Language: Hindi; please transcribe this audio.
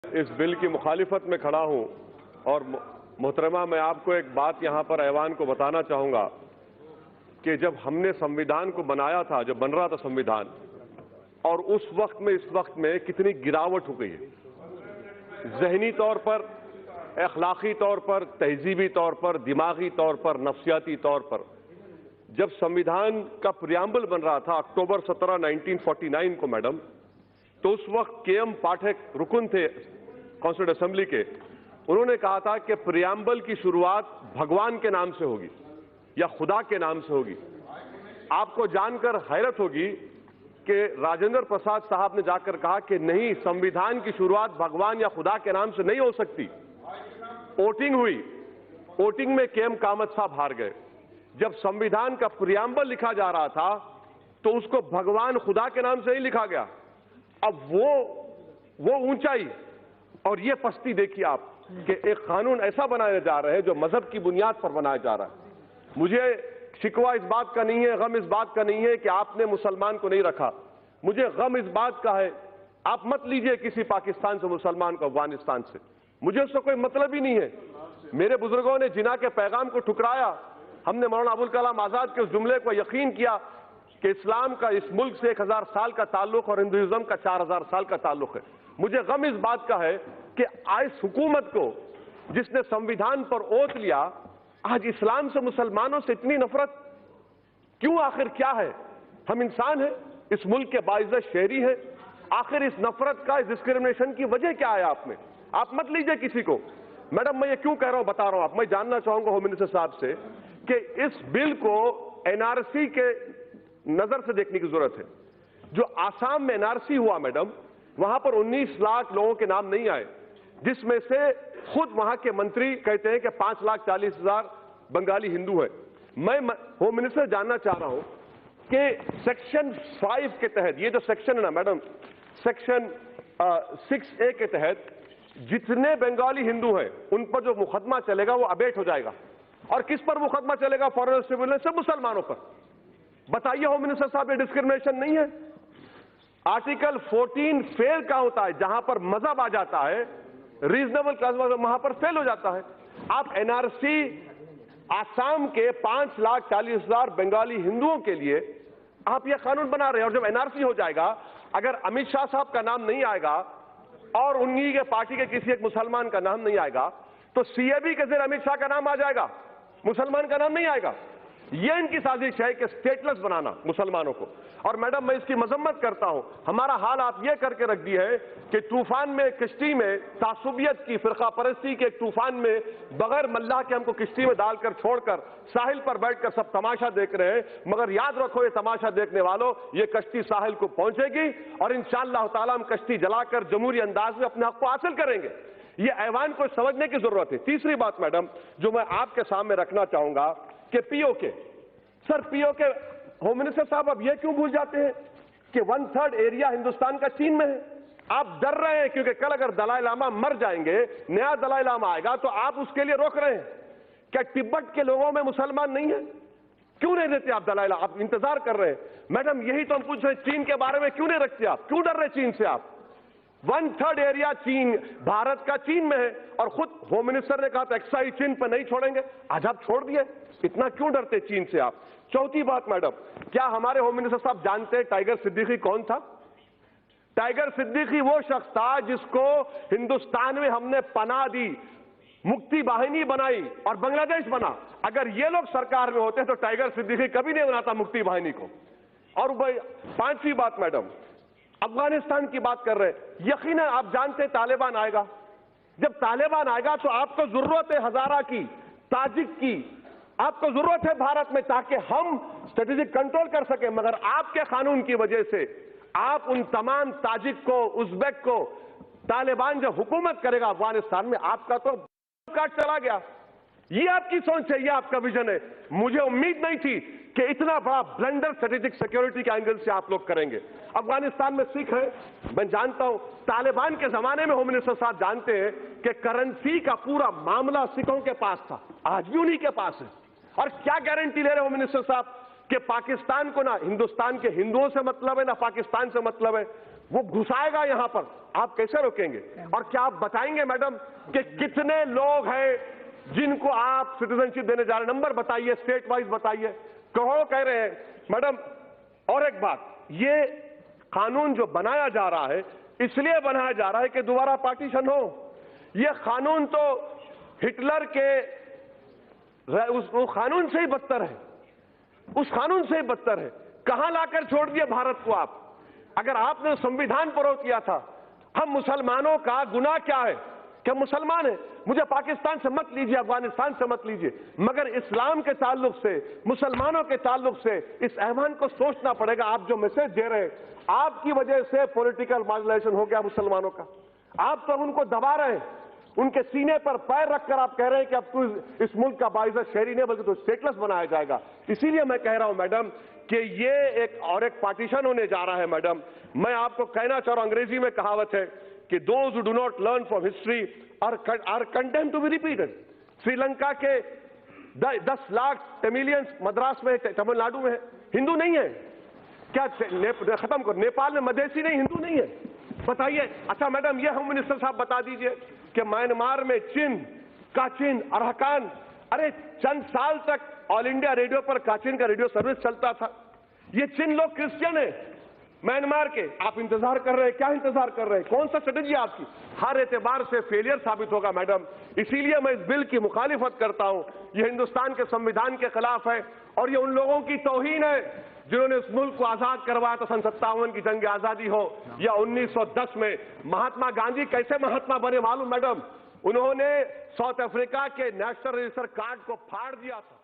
इस बिल की मुखालिफत में खड़ा हूं और मोहतरमा मैं आपको एक बात यहां पर ऐवान को बताना चाहूंगा कि जब हमने संविधान को बनाया था, जब बन रहा था संविधान, और उस वक्त में इस वक्त में कितनी गिरावट हो गई है ज़हनी तौर पर, अखलाकी तौर पर, तहजीबी तौर पर, दिमागी तौर पर, नफ्सियाती तौर पर। जब संविधान का प्रियम्बल बन रहा था अक्टूबर 17, 1949 को मैडम, तो उस वक्त के.एम. पाठक रुकन थे कॉन्स्टिट्यूंट असेंबली के। उन्होंने कहा था कि प्रियम्बल की शुरुआत भगवान के नाम से होगी या खुदा के नाम से होगी। आपको जानकर हैरत होगी कि राजेंद्र प्रसाद साहब ने जाकर कहा कि नहीं, संविधान की शुरुआत भगवान या खुदा के नाम से नहीं हो सकती। वोटिंग हुई, वोटिंग में के.एम. कामत साहब हार गए। जब संविधान का प्रियम्बल लिखा जा रहा था तो उसको भगवान खुदा के नाम से ही लिखा गया। अब वो ऊंचाई और ये पस्ती देखिए आप कि एक कानून ऐसा बनाया जा रहा है जो मजहब की बुनियाद पर बनाया जा रहा है। मुझे शिकवा इस बात का नहीं है, गम इस बात का नहीं है कि आपने मुसलमान को नहीं रखा। मुझे गम इस बात का है, आप मत लीजिए किसी पाकिस्तान से मुसलमान को, अफगानिस्तान से, मुझे उससे कोई मतलब ही नहीं है। मेरे बुजुर्गों ने जिना के पैगाम को ठुकराया। हमने मौलाना अबुल कलाम आजाद के उस जुमले को यकीन किया कि इस्लाम का इस मुल्क से 1000 साल का ताल्लुक और हिंदुइज्म का 4000 साल का ताल्लुक है। मुझे गम इस बात का है कि आज हुकूमत को, जिसने संविधान पर ओत लिया, आज इस्लाम से, मुसलमानों से इतनी नफरत क्यों? आखिर क्या है? हम इंसान हैं, इस मुल्क के बाइज्जत शहरी हैं। आखिर इस नफरत का, इस डिस्क्रिमिनेशन की वजह क्या है? आप में, आप मत लीजिए किसी को। मैडम मैं ये क्यों कह रहा हूं, बता रहा हूं। आप, मैं जानना चाहूंगा होम मिनिस्टर साहब से कि इस बिल को एनआरसी के नजर से देखने की जरूरत है। जो आसाम में एनआरसी हुआ मैडम, वहां पर 19 लाख लोगों के नाम नहीं आए, जिसमें से खुद वहां के मंत्री कहते हैं कि 5,40,000 बंगाली हिंदू है। मैं होम मिनिस्टर जानना चाह रहा हूं कि सेक्शन 5 के तहत, ये जो सेक्शन है ना मैडम, सेक्शन 6A के तहत जितने बंगाली हिंदू हैं उन पर जो मुकदमा चलेगा वो अबेट हो जाएगा। और किस पर मुकदमा चलेगा? फॉरेन सिविल से मुसलमानों पर। बताइए होम मिनिस्टर साहब, ये डिस्क्रिमिनेशन नहीं है? आर्टिकल 14 फेल का होता है, जहां पर मजहब आ जाता है, रीजनेबल क्लास वहां पर फेल हो जाता है। आप एनआरसी आसाम के 5,40,000 बंगाली हिंदुओं के लिए आप यह कानून बना रहे हैं। और जब एनआरसी हो जाएगा, अगर अमित शाह साहब का नाम नहीं आएगा और उन्हीं के पार्टी के किसी एक मुसलमान का नाम नहीं आएगा, तो सीएबी के जरिए अमित शाह का नाम आ जाएगा, मुसलमान का नाम नहीं आएगा। यह इनकी साजिश है कि स्टेटलेस बनाना मुसलमानों को। और मैडम मैं इसकी मजम्मत करता हूं। हमारा हाल आप यह करके रख दी है कि तूफान में, किश्ती में, तासुबियत की, फिरका परस्ती के एक तूफान में बगैर मल्लाह के हमको किश्ती में डालकर छोड़कर साहिल पर बैठकर सब तमाशा देख रहे हैं। मगर याद रखो, ये तमाशा देखने वालों, ये कश्ती साहिल को पहुंचेगी और इंशाअल्लाह ताला हम कश्ती जलाकर जमहूरी अंदाज में अपने हक को हासिल करेंगे। ये ऐवान को समझने की जरूरत है। तीसरी बात मैडम जो मैं आपके सामने रखना चाहूंगा कि PoK, sir PoK, home minister साहब अब यह क्यों भूल जाते हैं कि 1/3 एरिया हिंदुस्तान का चीन में है? आप डर रहे हैं क्योंकि कल अगर दलाई लामा मर जाएंगे, नया दलाई लामा आएगा, तो आप उसके लिए रोक रहे हैं। क्या तिब्बत के लोगों में मुसलमान नहीं है? क्यों नहीं देते आप दलाई लामा? आप इंतजार कर रहे हैं। मैडम यही तो हम पूछ रहे हैं, चीन के बारे में क्यों नहीं रखते आप? क्यों डर रहे चीन से आप? 1/3 एरिया चीन, भारत का चीन में है। और खुद होम मिनिस्टर ने कहा था एक्साइज चीन पर नहीं छोड़ेंगे, आज आप छोड़ दिए। इतना क्यों डरते चीन से आप? चौथी बात मैडम, क्या हमारे होम मिनिस्टर साहब जानते हैं टाइगर सिद्दीकी कौन था? टाइगर सिद्दीकी वो शख्स था जिसको हिंदुस्तान में हमने पनाह दी, मुक्ति वाहिनी बनाई और बांग्लादेश बना। अगर ये लोग सरकार में होते तो टाइगर सिद्दीकी कभी नहीं बनाता मुक्ति वाहिनी को। और भाई पांचवी बात मैडम, अफगानिस्तान की बात कर रहे हैं। यकीनन आप जानते हैं तालिबान आएगा। जब तालिबान आएगा तो आपको जरूरत है हजारा की, ताजिक की, आपको जरूरत है भारत में, ताकि हम स्ट्रेटेजिक कंट्रोल कर सके। मगर आपके कानून की वजह से आप उन तमाम ताजिक को, उज्बेक को, तालिबान जब हुकूमत करेगा अफगानिस्तान में, आपका तो काट चला गया। ये आपकी सोच है, ये आपका विजन है। मुझे उम्मीद नहीं थी कि इतना बड़ा ब्लंडर स्ट्रेटेजिक सिक्योरिटी के एंगल से आप लोग करेंगे। अफगानिस्तान में सिख है, मैं जानता हूं। तालिबान के जमाने में होम मिनिस्टर साहब जानते हैं कि करेंसी का पूरा मामला सिखों के पास था, आज भी उन्हीं के पास है। और क्या गारंटी ले रहे होम मिनिस्टर साहब कि पाकिस्तान को ना हिंदुस्तान के हिंदुओं से मतलब है, ना पाकिस्तान से मतलब है। वो घुसाएगा यहां पर, आप कैसे रोकेंगे? और क्या आप बताएंगे मैडम कि कितने लोग हैं जिनको आप सिटीजनशिप देने जा रहे हैं? नंबर बताइए, स्टेट वाइज बताइए, करोड़ों कह रहे हैं मैडम। और एक बात, ये कानून जो बनाया जा रहा है इसलिए बनाया जा रहा है कि दोबारा पार्टीशन हो। ये कानून तो हिटलर के उस कानून से ही बदतर है, उस कानून से ही बदतर है। कहां लाकर छोड़ दिए भारत को आप? अगर आपने संविधान पर किया था, हम मुसलमानों का गुनाह क्या है कि मुसलमान है? मुझे पाकिस्तान से मत लीजिए, अफगानिस्तान से मत लीजिए, मगर इस्लाम के ताल्लुक से, मुसलमानों के ताल्लुक से इस ऐवान को सोचना पड़ेगा। आप जो मैसेज दे रहे हैं, आपकी वजह से पॉलिटिकल मार्जिनाइजेशन हो गया मुसलमानों का। आप तो उनको दबा रहे हैं, उनके सीने पर पैर रखकर आप कह रहे हैं कि अब तू इस मुल्क का बाइज़्ज़त शहरी नहीं बल्कि तो स्टेटलेस बनाया जाएगा। इसीलिए मैं कह रहा हूं मैडम कि ये एक पार्टीशन होने जा रहा है। मैडम, मैं आपको कहना चाह रहा हूं, अंग्रेजी में कहावत है कि those who do not learn from history are condemned to be repeated. Sri Lanka के 10 लाख तमिलियंस मद्रास में, तमिलनाडु में हिंदू नहीं है क्या? खत्म करो। नेपाल में मधेसी नहीं, हिंदू नहीं है, बताइए। अच्छा मैडम, ये होम मिनिस्टर साहब बता दीजिए कि म्यांमार में चिन, काचिन, अरहकान, अरे चंद साल तक ऑल इंडिया रेडियो पर काचिन का रेडियो सर्विस चलता था। ये चिन लोग क्रिश्चियन है म्यांमार के। आप इंतजार कर रहे हैं, क्या इंतजार कर रहे हैं? कौन सा स्ट्रेटेजी आपकी? हर एतबार से फेलियर साबित होगा मैडम। इसीलिए मैं इस बिल की मुखालिफत करता हूं। ये हिंदुस्तान के संविधान के खिलाफ है और ये उन लोगों की तौहीन है जिन्होंने इस मुल्क को आजाद करवाया था। सन 57 की जंग आजादी हो या 1910 में। महात्मा गांधी कैसे महात्मा बने मालूम मैडम? उन्होंने साउथ अफ्रीका के नेशनल रजिस्टर कार्ड को फाड़ दिया था।